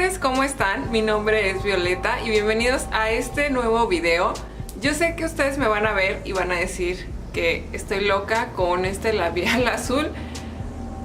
mujeres, ¿cómo están? Mi nombre es Violeta y bienvenidos a este nuevo video. Yo sé que ustedes me van a ver y van a decir que estoy loca con este labial azul,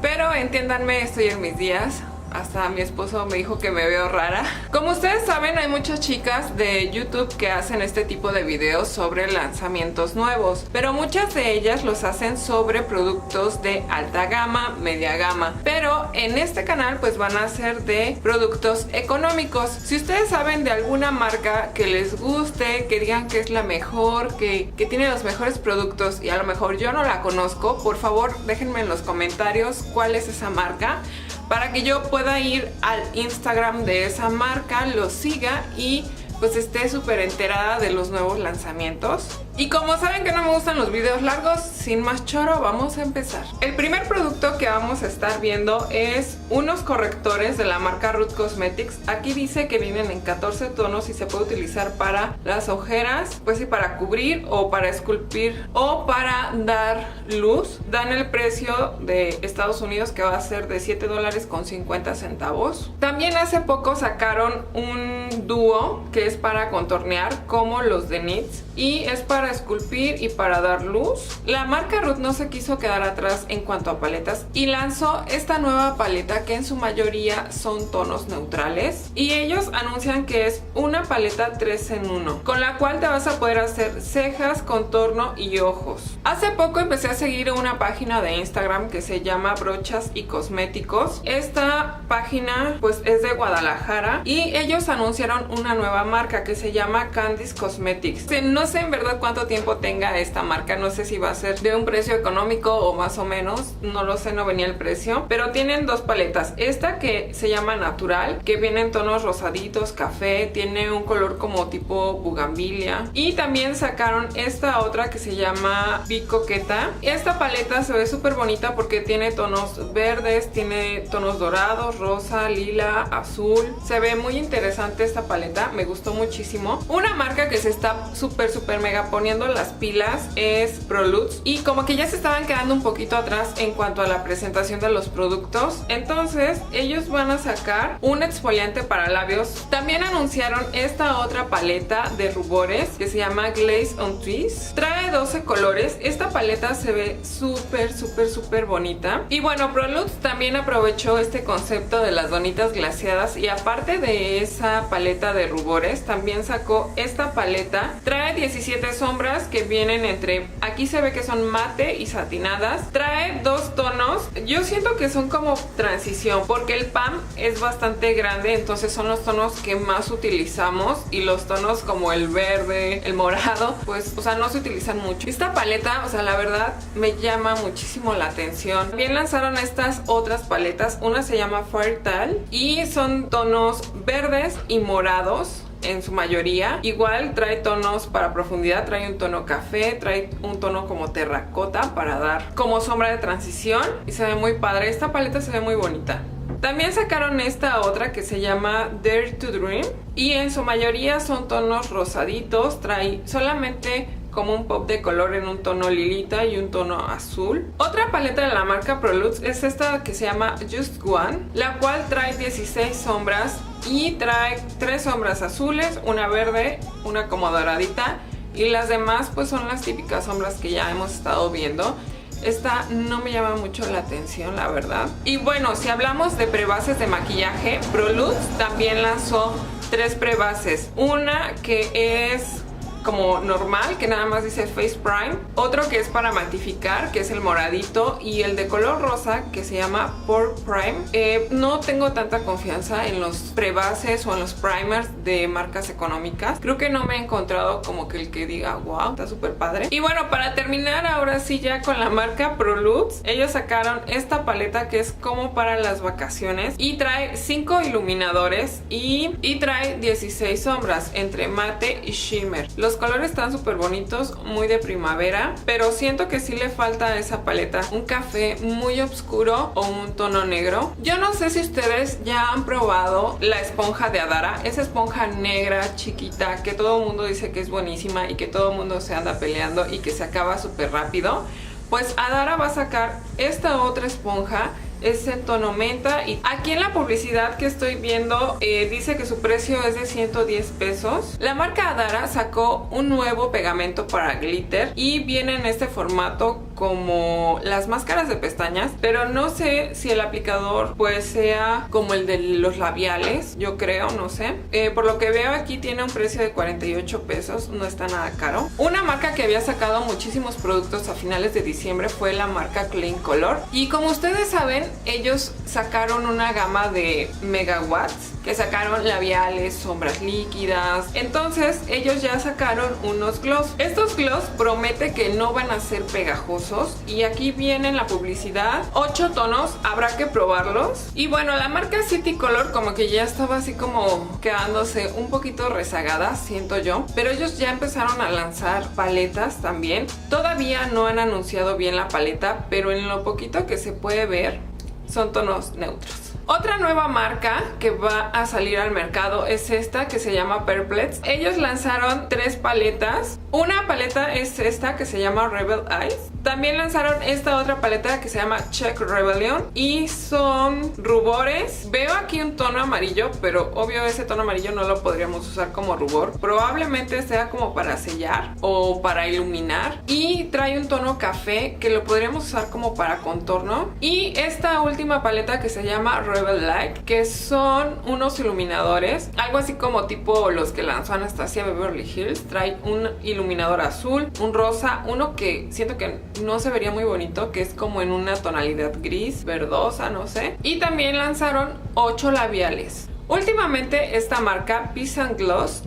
pero entiéndanme, estoy en mis días. Hasta mi esposo me dijo que me veo rara. Como ustedes saben, hay muchas chicas de YouTube que hacen este tipo de videos sobre lanzamientos nuevos, pero muchas de ellas los hacen sobre productos de alta gama, media gama. Pero en este canal pues van a ser de productos económicos. Si ustedes saben de alguna marca que les guste, que digan que es la mejor, que tiene los mejores productos y a lo mejor yo no la conozco, por favor déjenme en los comentarios cuál es esa marca, para que yo pueda ir al Instagram de esa marca, lo siga y pues esté súper enterada de los nuevos lanzamientos. Y como saben que no me gustan los videos largos, sin más choro, vamos a empezar. El primer producto que vamos a estar viendo es unos correctores de la marca Root Cosmetics. Aquí dice que vienen en 14 tonos y se puede utilizar para las ojeras, pues sí, para cubrir o para esculpir o para dar luz. Dan el precio de Estados Unidos, que va a ser de $7.50. También hace poco sacaron un dúo que es para contornear, como los de NYX, y es para esculpir y para dar luz. La marca Root no se quiso quedar atrás en cuanto a paletas y lanzó esta nueva paleta que en su mayoría son tonos neutrales, y ellos anuncian que es una paleta 3 en 1, con la cual te vas a poder hacer cejas, contorno y ojos. Hace poco empecé a seguir una página de Instagram que se llama Brochas y Cosméticos. Esta página pues es de Guadalajara y ellos anunciaron una nueva marca que se llama Candice Cosmetics. No sé en verdad cuánto tiempo tenga esta marca, no sé si va a ser de un precio económico o más o menos, no lo sé, no venía el precio, pero tienen dos paletas. Esta que se llama Natural, que viene en tonos rosaditos, café, tiene un color como tipo bugambilia, y también sacaron esta otra que se llama Bicoqueta. Esta paleta se ve súper bonita porque tiene tonos verdes, tiene tonos dorados, rosa, lila, azul. Se ve muy interesante esta paleta, me gustó muchísimo. Una marca que se está súper mega poniendo las pilas es Prolux, y como que ya se estaban quedando un poquito atrás en cuanto a la presentación de los productos. Entonces ellos van a sacar un exfoliante para labios. También anunciaron esta otra paleta de rubores que se llama Glaze on Trees. Trae 12 colores. Esta paleta se ve súper bonita. Y bueno, Prolux también aprovechó este concepto de las donitas glaseadas, y aparte de esa paleta de rubores también sacó esta paleta. Trae 17 sombras que vienen entre, aquí se ve que son mate y satinadas. Trae dos tonos, yo siento que son como transición porque el PAM es bastante grande, entonces son los tonos que más utilizamos, y los tonos como el verde, el morado, pues o sea no se utilizan mucho. Esta paleta, o sea, la verdad me llama muchísimo la atención. También lanzaron estas otras paletas, una se llama Fairytale y son tonos verdes y morados en su mayoría. Igual trae tonos para profundidad, trae un tono café, trae un tono como terracota para dar como sombra de transición, y se ve muy padre. Esta paleta se ve muy bonita. También sacaron esta otra que se llama Dare to Dream, y en su mayoría son tonos rosaditos. Trae solamente como un pop de color en un tono lilita y un tono azul. Otra paleta de la marca Prolux es esta que se llama Just One, la cual trae 16 sombras y trae 3 sombras azules, una verde, una como doradita, y las demás pues son las típicas sombras que ya hemos estado viendo. Esta no me llama mucho la atención, la verdad. Y bueno, si hablamos de prebases de maquillaje, Prolux también lanzó 3 prebases. Una que es como normal, que nada más dice Face Prime, otro que es para matificar, que es el moradito, y el de color rosa que se llama Pore Prime. No tengo tanta confianza en los prebases o en los primers de marcas económicas. Creo que no me he encontrado como que el que diga wow, está súper padre. Y bueno, para terminar ahora sí ya con la marca Prolux, ellos sacaron esta paleta que es como para las vacaciones, y trae 5 iluminadores y trae 16 sombras entre mate y shimmer. Los colores están súper bonitos, muy de primavera, pero siento que sí le falta a esa paleta un café muy oscuro o un tono negro. Yo no sé si ustedes ya han probado la esponja de Adara, esa esponja negra chiquita que todo el mundo dice que es buenísima y que todo el mundo se anda peleando y que se acaba súper rápido. Pues Adara va a sacar esta otra esponja es en tono menta. Y aquí en la publicidad que estoy viendo dice que su precio es de 110 pesos. La marca Adara sacó un nuevo pegamento para glitter y viene en este formato como las máscaras de pestañas, pero no sé si el aplicador pues sea como el de los labiales, yo creo, no sé. Por lo que veo aquí tiene un precio de 48 pesos, no está nada caro. Una marca que había sacado muchísimos productos a finales de diciembre fue la marca Clean Color, y como ustedes saben, ellos sacaron una gama de megawatts, que sacaron labiales, sombras líquidas. Entonces ellos ya sacaron unos gloss. Estos gloss promete que no van a ser pegajosos, y aquí viene en la publicidad 8 tonos, habrá que probarlos. Y bueno, la marca City Color como que ya estaba así como quedándose un poquito rezagada, siento yo, pero ellos ya empezaron a lanzar paletas también. Todavía no han anunciado bien la paleta, pero en lo poquito que se puede ver son tonos neutros. Otra nueva marca que va a salir al mercado es esta, que se llama Perplex. Ellos lanzaron 3 paletas. Una paleta es esta, que se llama Rebel Eyes. También lanzaron esta otra paleta que se llama Check Rebellion, y son rubores. Veo aquí un tono amarillo, pero obvio ese tono amarillo no lo podríamos usar como rubor. Probablemente sea como para sellar o para iluminar. Y trae un tono café que lo podríamos usar como para contorno. Y esta última paleta que se llama Rebel Light, que son unos iluminadores, algo así como tipo los que lanzó Anastasia Beverly Hills. Trae un iluminador azul, un rosa, uno que siento que no se vería muy bonito, que es como en una tonalidad gris, verdosa, no sé. Y también lanzaron 8 labiales. Últimamente esta marca Peace and Gloss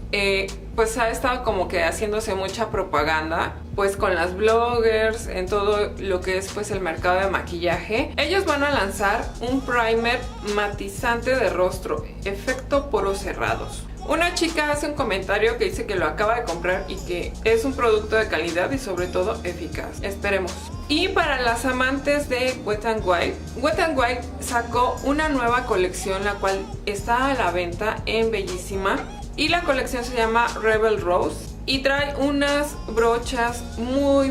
pues ha estado como que haciéndose mucha propaganda pues con las bloggers, en todo lo que es pues el mercado de maquillaje. Ellos van a lanzar un primer matizante de rostro, efecto poros cerrados. Una chica hace un comentario que dice que lo acaba de comprar y que es un producto de calidad y sobre todo eficaz. Esperemos. Y para las amantes de Wet n Wild, Wet n Wild sacó una nueva colección, la cual está a la venta en Bellísima, y la colección se llama Rebel Rose. Y trae unas brochas muy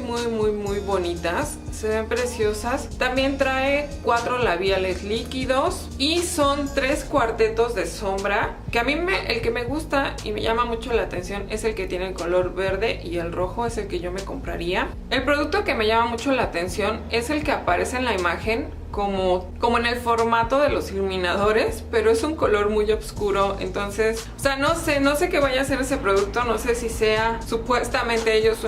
bonitas, se ven preciosas. También trae 4 labiales líquidos y son 3 cuartetos de sombra, que a mí el que me gusta y me llama mucho la atención es el que tiene el color verde, y el rojo es el que yo me compraría. El producto que me llama mucho la atención es el que aparece en la imagen como en el formato de los iluminadores, pero es un color muy oscuro. Entonces, o sea, no sé qué vaya a ser ese producto, no sé si sea supuestamente ellos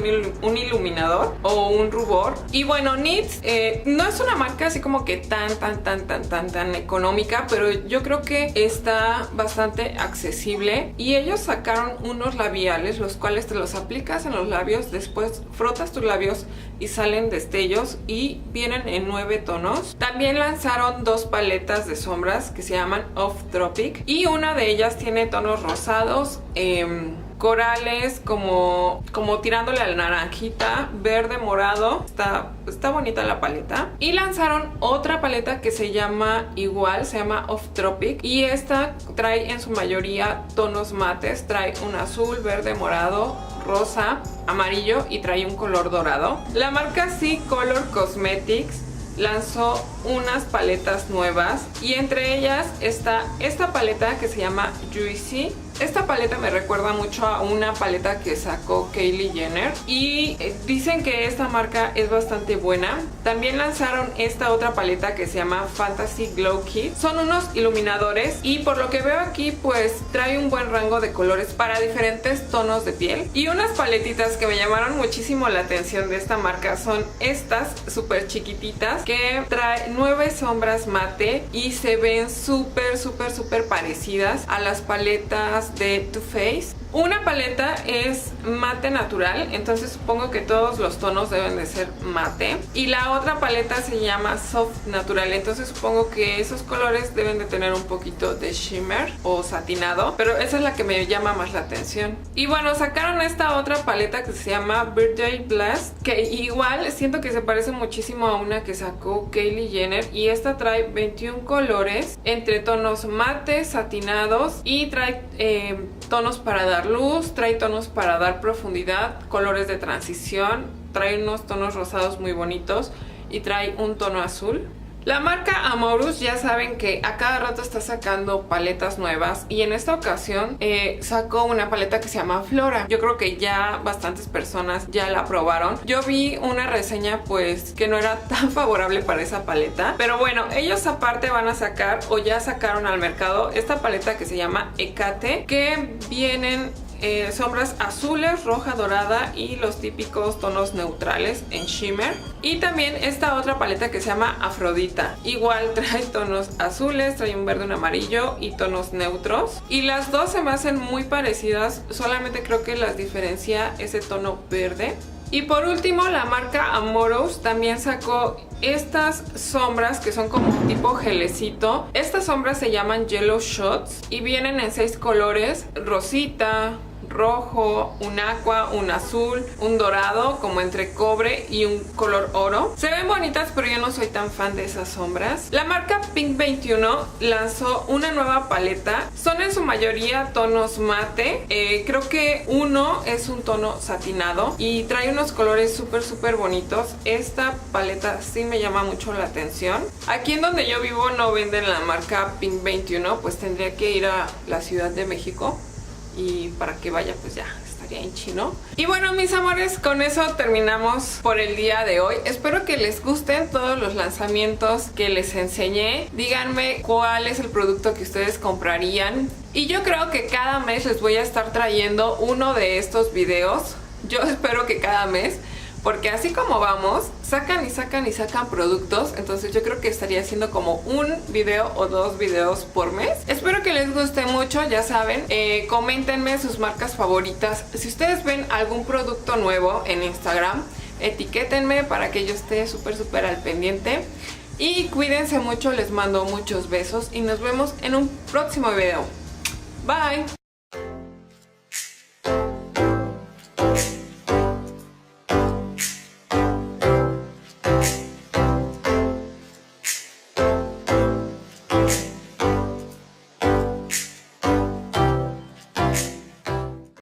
un iluminador o un rubor. Y bueno, NYX no es una marca así como que tan económica, pero yo creo que está bastante accesible. Y ellos sacaron unos labiales, los cuales te los aplicas en los labios, después frotas tus labios y salen destellos, y vienen en 9 tonos. También lanzaron 2 paletas de sombras que se llaman Off Tropic, y una de ellas tiene tonos rosados, corales, como tirándole al naranjita, verde, morado. Está bonita la paleta. Y lanzaron otra paleta que se llama igual, se llama Off Tropic, y esta trae en su mayoría tonos mates. Trae un azul, verde, morado, rosa, amarillo, y trae un color dorado. La marca C Color Cosmetics lanzó unas paletas nuevas, y entre ellas está esta paleta que se llama Juicy. Esta paleta me recuerda mucho a una paleta que sacó Kylie Jenner, y dicen que esta marca es bastante buena. También lanzaron esta otra paleta que se llama Fantasy Glow Kit. Son unos iluminadores, y por lo que veo aquí pues trae un buen rango de colores para diferentes tonos de piel. Y unas paletitas que me llamaron muchísimo la atención de esta marca son estas súper chiquititas, que trae 9 sombras mate y se ven súper parecidas a las paletas de Too Faced. Una paleta es mate natural, entonces supongo que todos los tonos deben de ser mate. Y la otra paleta se llama Soft Natural, entonces supongo que esos colores deben de tener un poquito de shimmer o satinado, pero esa es la que me llama más la atención. Y bueno, sacaron esta otra paleta que se llama Birthday Blast, que igual siento que se parece muchísimo a una que sacó Kylie Jenner, y esta trae 21 colores entre tonos mate, satinados, y trae tonos para dar luz, trae tonos para dar profundidad, colores de transición, trae unos tonos rosados muy bonitos y trae un tono azul. La marca Amorous ya saben que a cada rato está sacando paletas nuevas y en esta ocasión sacó una paleta que se llama Flora. Yo creo que ya bastantes personas ya la probaron. Yo vi una reseña pues que no era tan favorable para esa paleta, pero bueno, ellos aparte van a sacar o ya sacaron al mercado esta paleta que se llama Hecate, que vienen sombras azules, roja, dorada y los típicos tonos neutrales en shimmer. Y también esta otra paleta que se llama Afrodita. Igual trae tonos azules, trae un verde, un amarillo y tonos neutros. Y las dos se me hacen muy parecidas, solamente creo que las diferencia ese tono verde. Y por último, la marca Amorous también sacó estas sombras que son como un tipo gelecito. Estas sombras se llaman Yellow Shots y vienen en 6 colores: rosita, rojo, un aqua, un azul, un dorado, como entre cobre y un color oro. Se ven bonitas, pero yo no soy tan fan de esas sombras. La marca Pink 21 lanzó una nueva paleta. Son en su mayoría tonos mate. Creo que uno es un tono satinado y trae unos colores súper bonitos. Esta paleta sí me llama mucho la atención. Aquí en donde yo vivo no venden la marca Pink 21, pues tendría que ir a la Ciudad de México. Y para que vaya pues ya estaría en chino. Y bueno, mis amores, con eso terminamos por el día de hoy. Espero que les gusten todos los lanzamientos que les enseñé. Díganme cuál es el producto que ustedes comprarían. Y yo creo que cada mes les voy a estar trayendo uno de estos videos. Yo espero que cada mes, porque así como vamos, sacan y sacan y sacan productos. Entonces yo creo que estaría haciendo como un video o 2 videos por mes. Espero que les guste mucho, ya saben. Coméntenme sus marcas favoritas. Si ustedes ven algún producto nuevo en Instagram, etiquétenme para que yo esté súper al pendiente. Y cuídense mucho, les mando muchos besos y nos vemos en un próximo video. Bye.